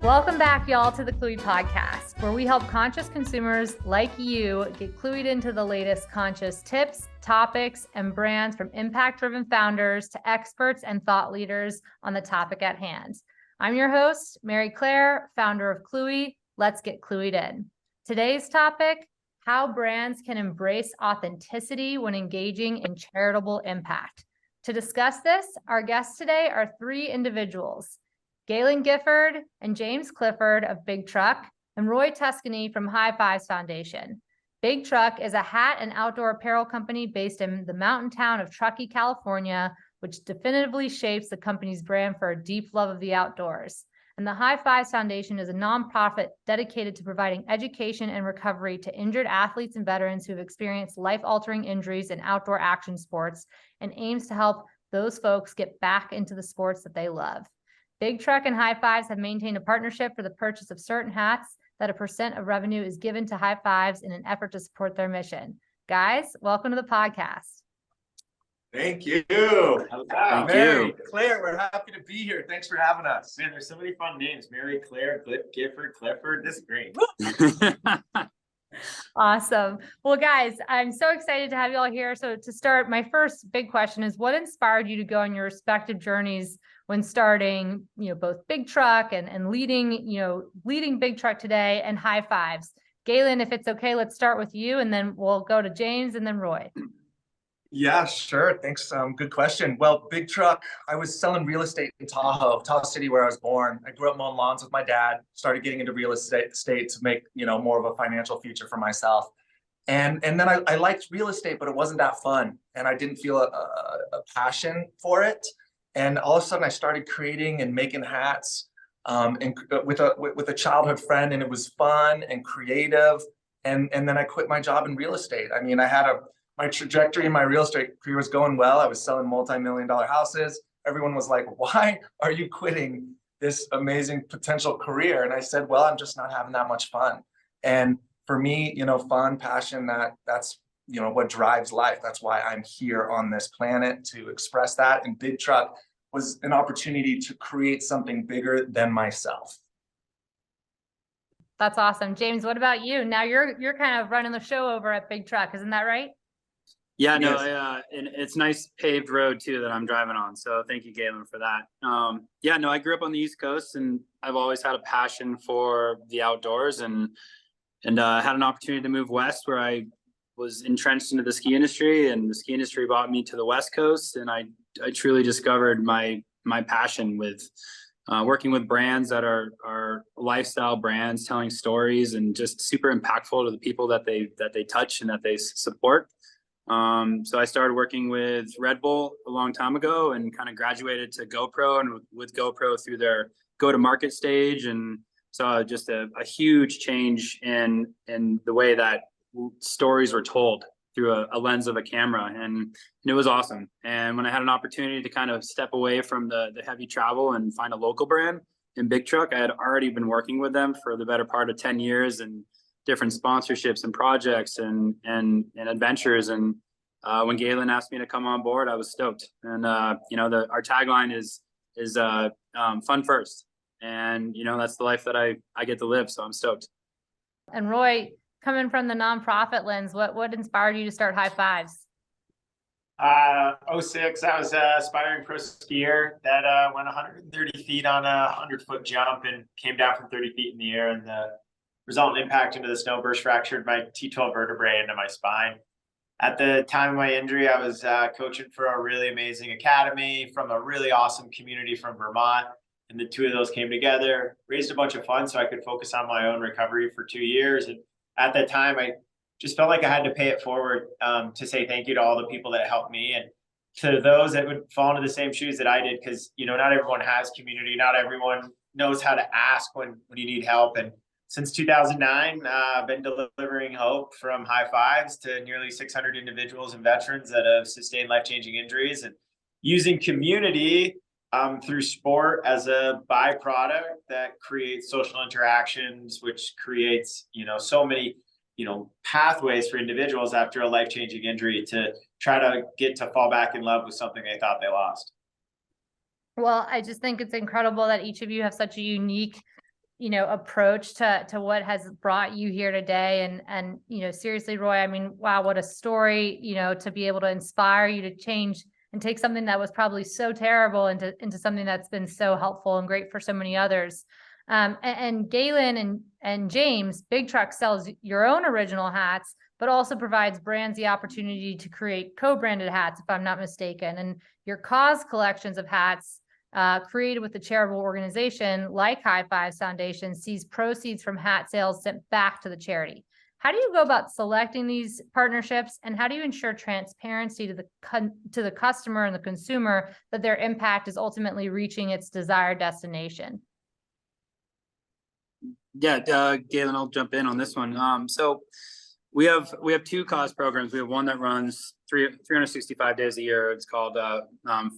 Welcome back, y'all, to the Cluey Podcast, where we help conscious consumers like you get clued into the latest conscious tips, topics, and brands from impact-driven founders to experts and thought leaders on the topic at hand. I'm your host, Maryclaire, founder of Cluey. Let's get Cluey'd in. Today's topic, how brands can embrace authenticity when engaging in charitable impact. To discuss this, our guests today are three individuals: Galen Gifford and James Clifford of Big Truck, and Roy Tuscany from High Fives Foundation. Big Truck is a hat and outdoor apparel company based in the mountain town of Truckee, California, which definitively shapes the company's brand for a deep love of the outdoors. And the High Fives Foundation is a nonprofit dedicated to providing education and recovery to injured athletes and veterans who have experienced life-altering injuries in outdoor action sports and aims to help those folks get back into the sports that they love. Big Truck and High Fives have maintained a partnership for the purchase of certain hats that a % of revenue is given to High Fives in an effort to support their mission. Guys, welcome to the podcast. Thank you. Thank Mary, you. Claire, we're happy to be here. Thanks for having us. Man, there's so many fun names. Maryclaire, Gifford, Clifford. This is great. Awesome. Well, guys, I'm so excited to have you all here. So to start, my first big question is, what inspired you to go on your respective journeys when starting, both Big Truck and leading Big Truck today and High Fives? Galen, if it's okay, let's start with you, and then we'll go to James and then Roy. Yeah, sure. Thanks. Good question. Well, Big Truck, I was selling real estate in Tahoe City, where I was born. I grew up mowing lawns with my dad, started getting into real estate to make, more of a financial future for myself. And then I liked real estate, but it wasn't that fun. And I didn't feel a passion for it. And all of a sudden I started creating and making hats and with a childhood friend, and it was fun and creative. And then I quit my job in real estate. I mean, my trajectory in my real estate career was going well. I was selling multi-million-dollar houses. Everyone was like, why are you quitting this amazing potential career? And I said, well, I'm just not having that much fun. And for me, fun, passion, that's what drives life. That's why I'm here on this planet, to express that. And Big Truck was an opportunity to create something bigger than myself. That's awesome. James, what about you? Now you're kind of running the show over at Big Truck, isn't that right? Yeah, no, Yes. and it's nice paved road too that I'm driving on. So thank you, Galen, for that. I grew up on the East Coast, and I've always had a passion for the outdoors, and had an opportunity to move west, where I was entrenched into the ski industry, and the ski industry brought me to the West Coast, and I truly discovered my passion with working with brands that are lifestyle brands, telling stories, and just super impactful to the people that they touch and that they support. So I started working with Red Bull a long time ago, and kind of graduated to GoPro, and with GoPro through their go-to-market stage, and saw just a huge change in the way that stories were told through a lens of a camera, and it was awesome. And when I had an opportunity to kind of step away from the heavy travel and find a local brand in Big Truck, I had already been working with them for the better part of 10 years, and different sponsorships and projects and adventures. And when Galen asked me to come on board, I was stoked. And our tagline is fun first, and that's the life that I get to live. So I'm stoked. And Roy, coming from the nonprofit lens, what inspired you to start High Fives? 06, I was an aspiring pro skier that went 130 feet on a 100-foot jump and came down from 30 feet in the air, and the resultant impact into the snow burst fractured my T12 vertebrae into my spine. At the time of my injury, I was coaching for a really amazing academy from a really awesome community from Vermont. And the two of those came together, raised a bunch of funds so I could focus on my own recovery for 2 years. And at that time, I just felt like I had to pay it forward to say thank you to all the people that helped me, and to those that would fall into the same shoes that I did. Because, not everyone has community. Not everyone knows how to ask when you need help. And since 2009, I've been delivering hope from High Fives to nearly 600 individuals and veterans that have sustained life-changing injuries, and using community through sport as a byproduct that creates social interactions, which creates, so many, pathways for individuals after a life-changing injury to try to get to fall back in love with something they thought they lost. Well, I just think it's incredible that each of you have such a unique approach to what has brought you here today. And, seriously, Roy, I mean, wow, what a story, to be able to inspire you to change and take something that was probably so terrible into something that's been so helpful and great for so many others. And Galen and James, Big Truck sells your own original hats, but also provides brands the opportunity to create co-branded hats, if I'm not mistaken. And your cause collections of hats created with the charitable organization like High Fives Foundation sees proceeds from hat sales sent back to the charity. How do you go about selecting these partnerships, and how do you ensure transparency to the customer and the consumer that their impact is ultimately reaching its desired destination? Yeah, Galen, I'll jump in on this one. So we have two cause programs. We have one that runs 365 days a year. It's called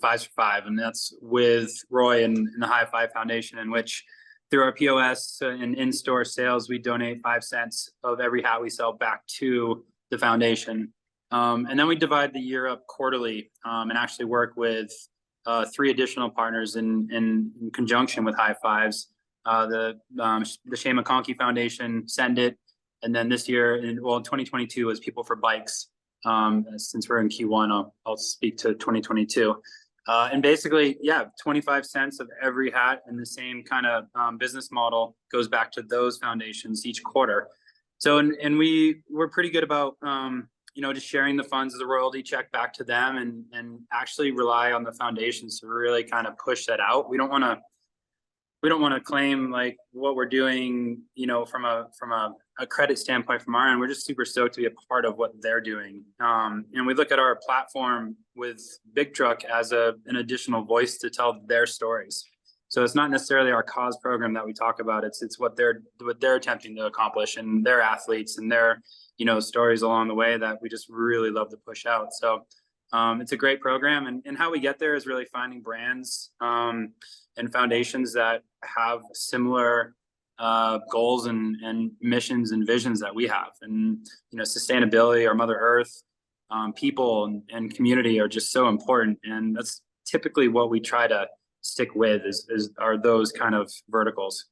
Fives for Five, and that's with Roy and the High Five Foundation, in which through our POS and in-store sales, we donate 5 cents of every hat we sell back to the foundation. And then we divide the year up quarterly and actually work with 3 additional partners in conjunction with High Fives. The Shane McConkey Foundation, Send It, and then this year, in 2022 was People for Bikes. Since we're in Q1, I'll speak to 2022. And basically, 25 cents of every hat in the same kind of business model goes back to those foundations each quarter. So, and we're pretty good about, just sharing the funds as a royalty check back to them, and actually rely on the foundations to really kind of push that out. We don't want to claim like what we're doing, from a credit standpoint from our end. We're just super stoked to be a part of what they're doing. And we look at our platform with Big Truck as an additional voice to tell their stories. So it's not necessarily our cause program that we talk about. It's what they're attempting to accomplish, and their athletes and their, stories along the way that we just really love to push out. So it's a great program, and how we get there is really finding brands and foundations that have similar goals and missions and visions that we have. And, sustainability, our Mother Earth, people and community are just so important. And that's typically what we try to stick with are those kind of verticals.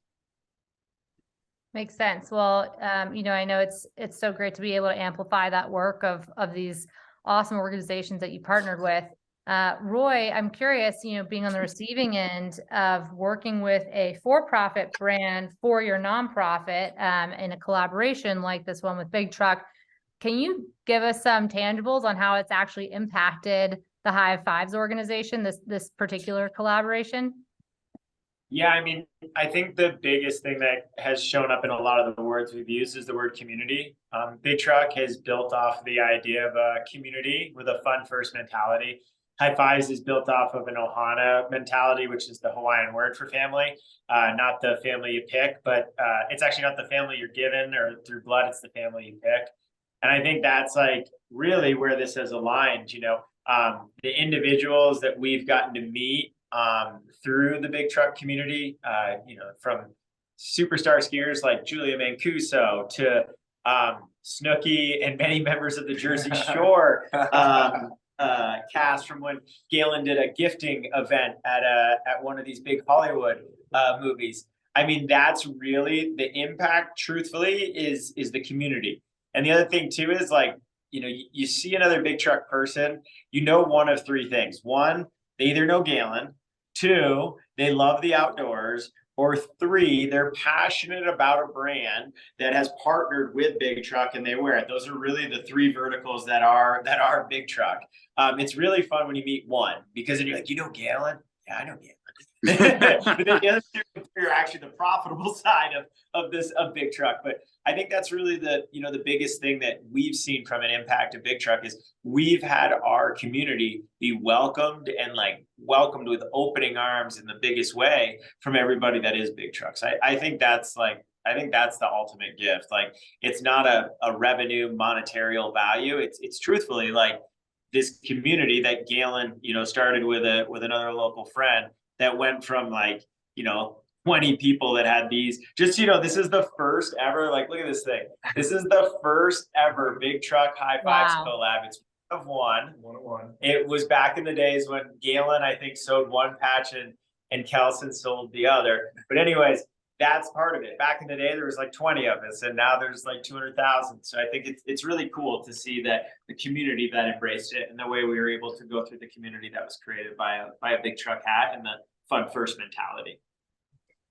Makes sense. Well, I know it's so great to be able to amplify that work of these awesome organizations that you partnered with. Roy, I'm curious, being on the receiving end of working with a for-profit brand for your nonprofit in a collaboration like this one with Big Truck, can you give us some tangibles on how it's actually impacted the High Fives organization, this particular collaboration? Yeah, I mean, I think the biggest thing that has shown up in a lot of the words we've used is the word community. Big Truck has built off the idea of a community with a fun first mentality. High Fives is built off of an Ohana mentality, which is the Hawaiian word for family, not the family you pick, but it's actually not the family you're given or through blood, it's the family you pick. And I think that's like really where this has aligned, the individuals that we've gotten to meet through the Big Truck community, from superstar skiers like Julia Mancuso to Snooki and many members of the Jersey Shore cast from when Galen did a gifting event at one of these big Hollywood movies. I mean, that's really the impact, truthfully, is the community. And the other thing too is like, you see another Big Truck person, one of 3 things. 1, they either know Galen. 2, they love the outdoors. Or 3, they're passionate about a brand that has partnered with Big Truck and they wear it. Those are really the 3 verticals that are Big Truck. It's really fun when you meet one, because then you're like, Galen? Yeah, I know Galen. But then the other 2 are actually the profitable side of Big Truck. But I think that's really the biggest thing that we've seen from an impact of Big Truck is we've had our community be welcomed welcomed with opening arms in the biggest way from everybody that is Big Trucks. I think that's the ultimate gift. Like, it's not a revenue monetary value. It's truthfully like this community that Galen, started with another local friend that went from 20 people that had these. Just, this is the first ever, look at this thing. This is the first ever Big Truck High Fives collab. It's one of one. It was back in the days when Galen, I think, sewed one patch and Kelson sold the other. But anyways, that's part of it. Back in the day, there was like 20 of us, and now there's like 200,000. So I think it's really cool to see that the community that embraced it, and the way we were able to go through the community that was created by a big truck hat and the fun first mentality.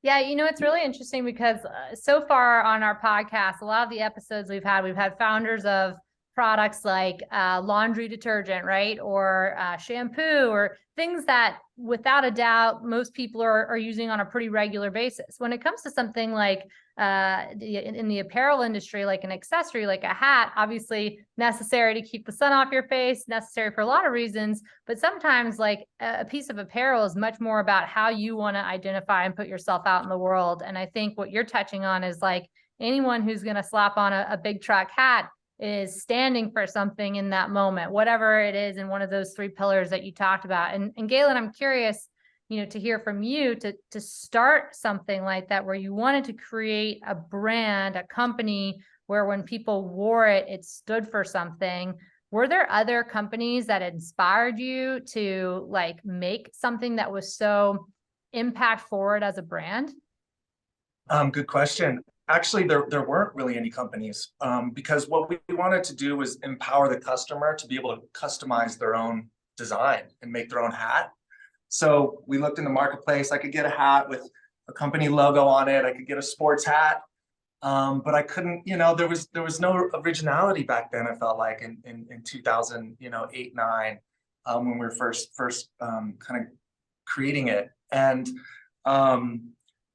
Yeah, it's really interesting because so far on our podcast, a lot of the episodes we've had founders of products like laundry detergent, right? Or shampoo, or things that without a doubt, most people are using on a pretty regular basis. When it comes to something like in the apparel industry, like an accessory, like a hat, obviously necessary to keep the sun off your face, necessary for a lot of reasons. But sometimes like a piece of apparel is much more about how you want to identify and put yourself out in the world. And I think what you're touching on is like anyone who's going to slap on a big truck hat is standing for something in that moment, whatever it is in one of those three pillars that you talked about. And Galen, I'm curious, to hear from you to start something like that, where you wanted to create a brand, a company where when people wore it, it stood for something. Were there other companies that inspired you to like make something that was so impact forward as a brand? Good question. Actually, there weren't really any companies because what we wanted to do was empower the customer to be able to customize their own design and make their own hat. So we looked in the marketplace. I could get a hat with a company logo on it. I could get a sports hat, but I couldn't. There was no originality back then. I felt like in 2008, 9, when we were first kind of creating it, and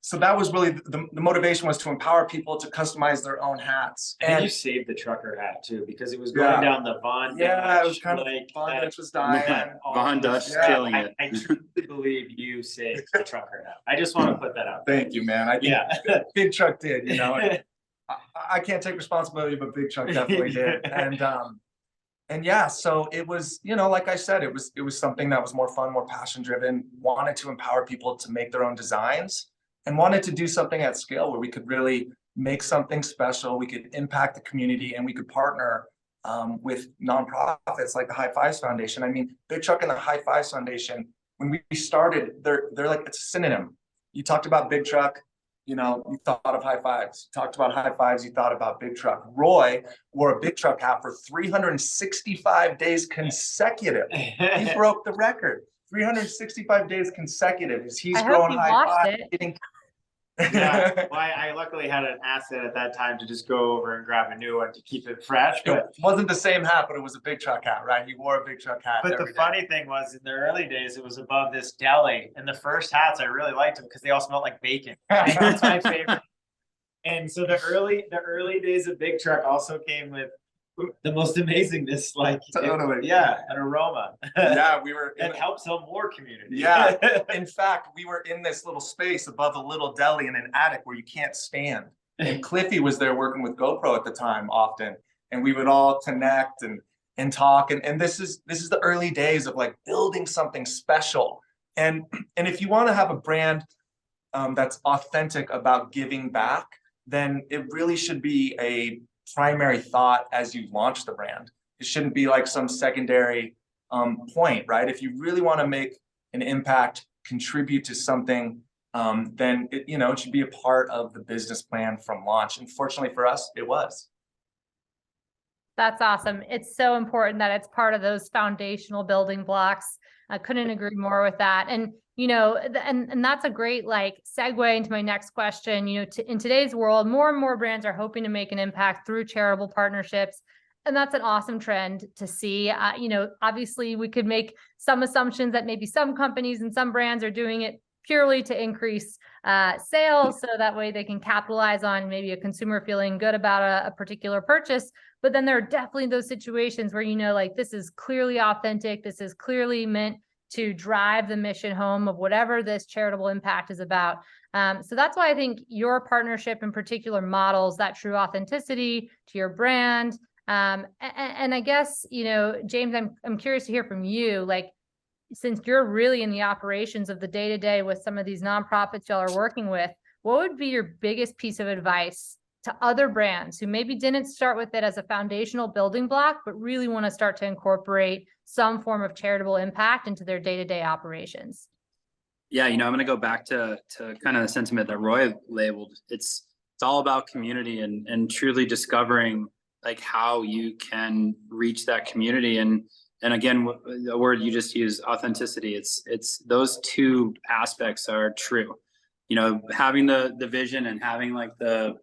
so that was really the motivation, was to empower people to customize their own hats. And you saved the trucker hat too, because it was going down the Von Dutch. Yeah, it was kind of like Von Dutch was dying. Von Dutch killing it. I truly believe you saved the trucker hat. I just want to put that out. Thank you, man. I think Big Truck did, I can't take responsibility, but Big Truck definitely did. And yeah, so it was, like I said, it was something that was more fun, more passion driven, wanted to empower people to make their own designs, and wanted to do something at scale where we could really make something special. We could impact the community, and we could partner with nonprofits like the High Fives Foundation. I mean, Big Truck and the High Fives Foundation, when we started, they're like, it's a synonym. You talked about Big Truck, you thought of High Fives. You talked about High Fives, you thought about Big Truck. Roy wore a Big Truck hat for 365 days consecutive. He broke the record. 365 days consecutive. He's growing High Five. Yeah, well, I luckily had an asset at that time to just go over and grab a new one to keep it fresh. But it wasn't the same hat, but it was a Big Truck hat, right? He wore a Big Truck hat. But the funny thing was, in the early days, it was above this deli. And the first hats, I really liked them because they all smelled like bacon. That's my favorite. And so the early days of Big Truck also came with the most amazingness, like totally. An aroma. Yeah, we were that helps sell more community. Yeah. In fact, we were in this little space above a little deli in an attic where you can't stand. And Cliffy was there working with GoPro at the time often. And we would all connect and talk. And this is the early days of like building something special. And if you want to have a brand that's authentic about giving back, then it really should be a primary thought as you launch the brand. It shouldn't be like some secondary point, right? If you really want to make an impact, contribute to something, then it should be a part of the business plan from launch. And fortunately for us, it was. That's awesome. It's so important that it's part of those foundational building blocks. I couldn't agree more with that. And and that's a great segue into my next question. In today's world, more and more brands are hoping to make an impact through charitable partnerships. And that's an awesome trend to see. Obviously we could make some assumptions that maybe some companies and some brands are doing it purely to increase sales, so that way they can capitalize on maybe a consumer feeling good about a particular purchase. But then there are definitely those situations where, this is clearly authentic. This is clearly meant to drive the mission home of whatever this charitable impact is about. So that's why I think your partnership in particular models that true authenticity to your brand. And I guess, James, I'm curious to hear from you, since you're really in the operations of the day-to-day with some of these nonprofits y'all are working with, what would be your biggest piece of advice to other brands who maybe didn't start with it as a foundational building block, but really want to start to incorporate some form of charitable impact into their day-to-day operations? Yeah, I'm going to go back to kind of the sentiment that Roy labeled. It's all about community and truly discovering like how you can reach that community. And again, the word you just used, authenticity. It's those two aspects are true. Having the vision and having like the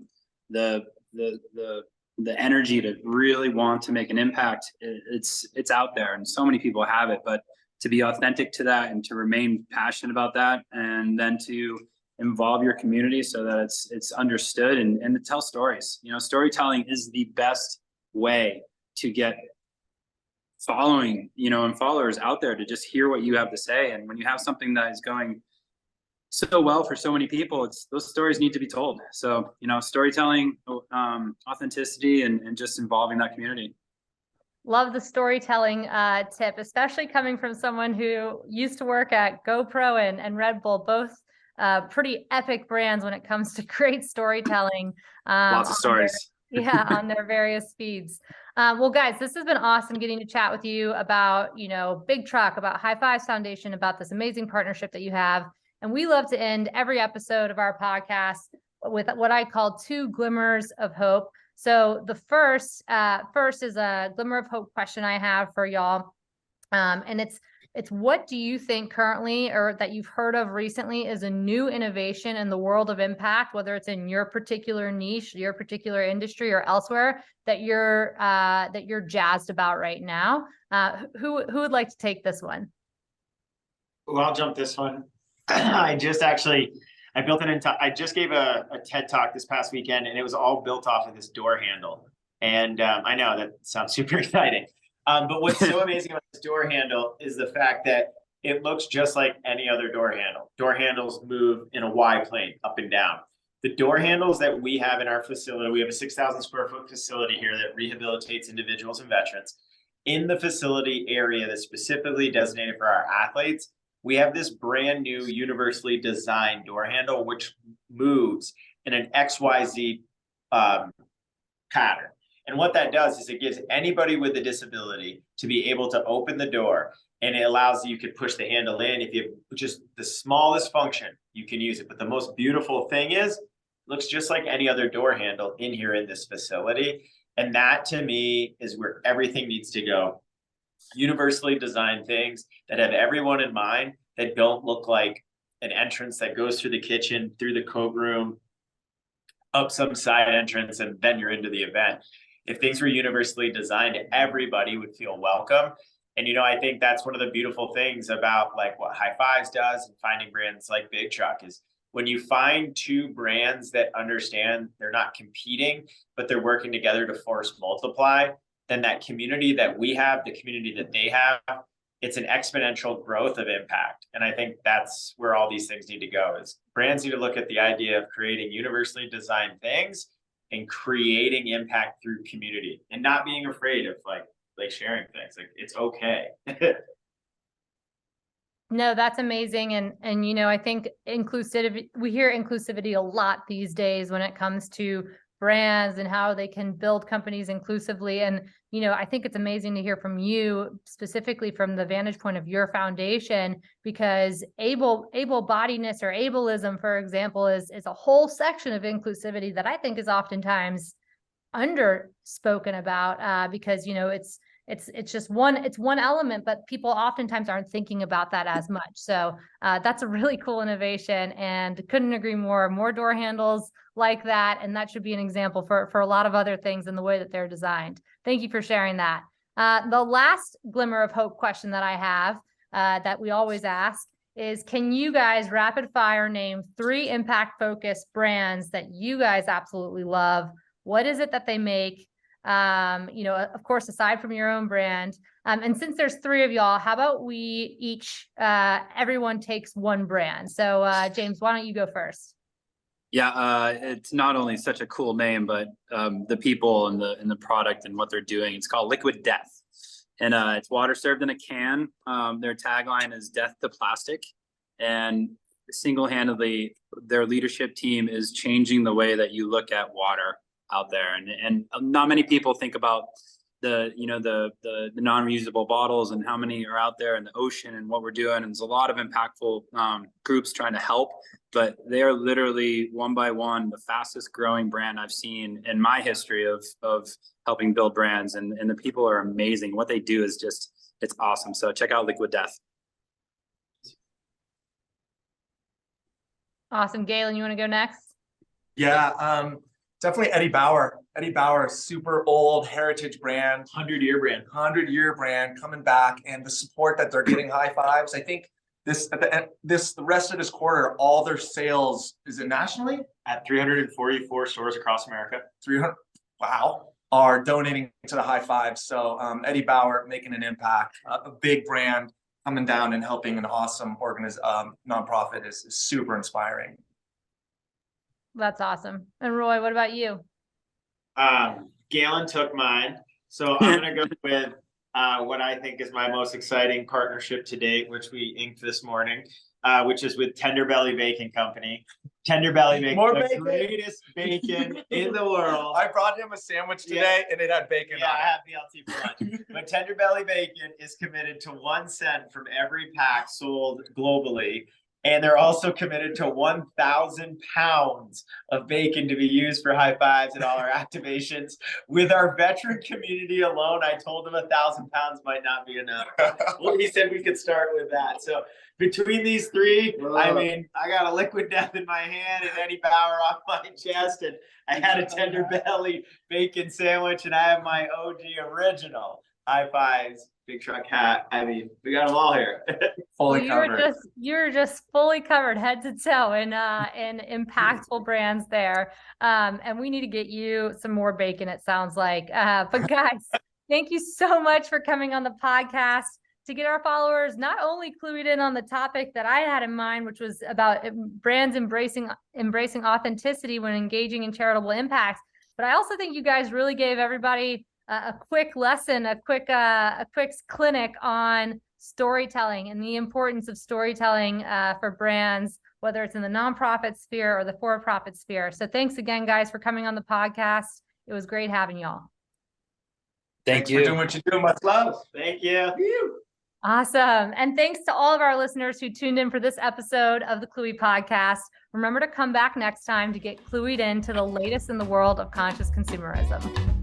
energy to really want to make an impact. It's out there, and so many people have it, but to be authentic to that and to remain passionate about that, and then to involve your community so that it's understood and to tell stories. Storytelling is the best way to get following, and followers out there to just hear what you have to say. And when you have something that is going so well for so many people, those stories need to be told. So, storytelling, authenticity, and just involving that community. Love the storytelling tip, especially coming from someone who used to work at GoPro and Red Bull, both pretty epic brands when it comes to great storytelling. Lots of stories. On their various feeds. Well, guys, this has been awesome getting to chat with you about, Big Truck, about High Fives Foundation, about this amazing partnership that you have. And we love to end every episode of our podcast with what I call 2 glimmers of hope. So the first is a glimmer of hope question I have for y'all. And it's what do you think currently, or that you've heard of recently, is a new innovation in the world of impact, whether it's in your particular niche, your particular industry, or elsewhere, that you're jazzed about right now? Who would like to take this one? Well, I'll jump this one. I just gave a TED talk this past weekend, and it was all built off of this door handle. And I know that sounds super exciting. But what's so amazing about this door handle is the fact that it looks just like any other door handle. Door handles move in a Y plane, up and down. The door handles that we have in our facility, we have a 6,000 square foot facility here that rehabilitates individuals and veterans. In the facility area that's specifically designated for our athletes, we have this brand new universally designed door handle, which moves in an XYZ pattern. And what that does is it gives anybody with a disability to be able to open the door, and it allows you could push the handle in. If you have just the smallest function, you can use it. But the most beautiful thing is, it looks just like any other door handle in here in this facility. And that to me is where everything needs to go. Universally designed things that have everyone in mind, that don't look like an entrance that goes through the kitchen, through the coat room, up some side entrance, and then you're into the event. If things were universally designed, everybody would feel welcome. And, I think that's one of the beautiful things about like what High Fives does and finding brands like Big Truck is when you find 2 brands that understand they're not competing, but they're working together to force multiply, then that community that we have, the community that they have, it's an exponential growth of impact. And I think that's where all these things need to go, is brands need to look at the idea of creating universally designed things and creating impact through community, and not being afraid of like sharing things. Like, it's okay. No, that's amazing. And I think inclusivity, we hear inclusivity a lot these days when it comes to brands and how they can build companies inclusively. And, I think it's amazing to hear from you, specifically from the vantage point of your foundation, because able-bodiedness or ableism, for example, is a whole section of inclusivity that I think is oftentimes underspoken about, because, it's just one element, but people oftentimes aren't thinking about that as much. So that's a really cool innovation, and couldn't agree more. More door handles like that, and that should be an example for a lot of other things in the way that they're designed. Thank you for sharing that. The last glimmer of hope question that I have, that we always ask, is can you guys rapid fire name 3 impact focused brands that you guys absolutely love? What is it that they make? Of course, aside from your own brand. And since there's 3 of y'all, how about we each, everyone takes one brand. So James, why don't you go first? Yeah, it's not only such a cool name, but the people and the product and what they're doing. It's called Liquid Death, and it's water served in a can. Their tagline is "Death to Plastic," and single-handedly, their leadership team is changing the way that you look at water out there. And not many people think about the non-reusable bottles and how many are out there in the ocean and what we're doing. And there's a lot of impactful groups trying to help, but they are literally one by one the fastest growing brand I've seen in my history of helping build brands. And the people are amazing. What they do is just, it's awesome. So check out Liquid Death. Awesome. Galen, you want to go next? Yeah, definitely Eddie Bauer. Eddie Bauer, super old heritage brand, 100-year brand. 100-year brand coming back, and the support that they're getting, high fives. I think the rest of this quarter, all their sales, is it nationally? At 344 stores across America. 300, wow, are donating to the high fives. So Eddie Bauer making an impact, a big brand coming down and helping an awesome nonprofit is super inspiring. That's awesome. And Roy, what about you? Galen took mine. So I'm going to go with what I think is my most exciting partnership to date, which we inked this morning, which is with Tender Belly Bacon Company. Tender Belly Bacon, More the bacon. greatest bacon in the world. I brought him a sandwich today, and it had bacon Yeah, on I it. have BLT for lunch. But Tender Belly Bacon is committed to 1 cent from every pack sold globally. And they're also committed to 1,000 pounds of bacon to be used for high fives at all our activations. With our veteran community alone, I told them 1,000 pounds might not be enough. Well, he said we could start with that. So between these three, I mean, I got a Liquid Death in my hand and Eddie Bauer on my chest, and I had a Tender Belly bacon sandwich, and I have my OG original high fives big truck hat. I mean, we got them all here. Fully covered. You're just fully covered head to toe in impactful brands there. And we need to get you some more bacon, it sounds like. But guys, thank you so much for coming on the podcast to get our followers not only clued in on the topic that I had in mind, which was about brands embracing authenticity when engaging in charitable impacts, but I also think you guys really gave everybody a quick lesson, a quick clinic on storytelling and the importance of storytelling for brands, whether it's in the nonprofit sphere or the for-profit sphere. So thanks again, guys, for coming on the podcast. It was great having y'all. Thanks for doing what you do. Much love. Thank you. Awesome. And thanks to all of our listeners who tuned in for this episode of the Cluey Podcast. Remember to come back next time to get clued into the latest in the world of conscious consumerism.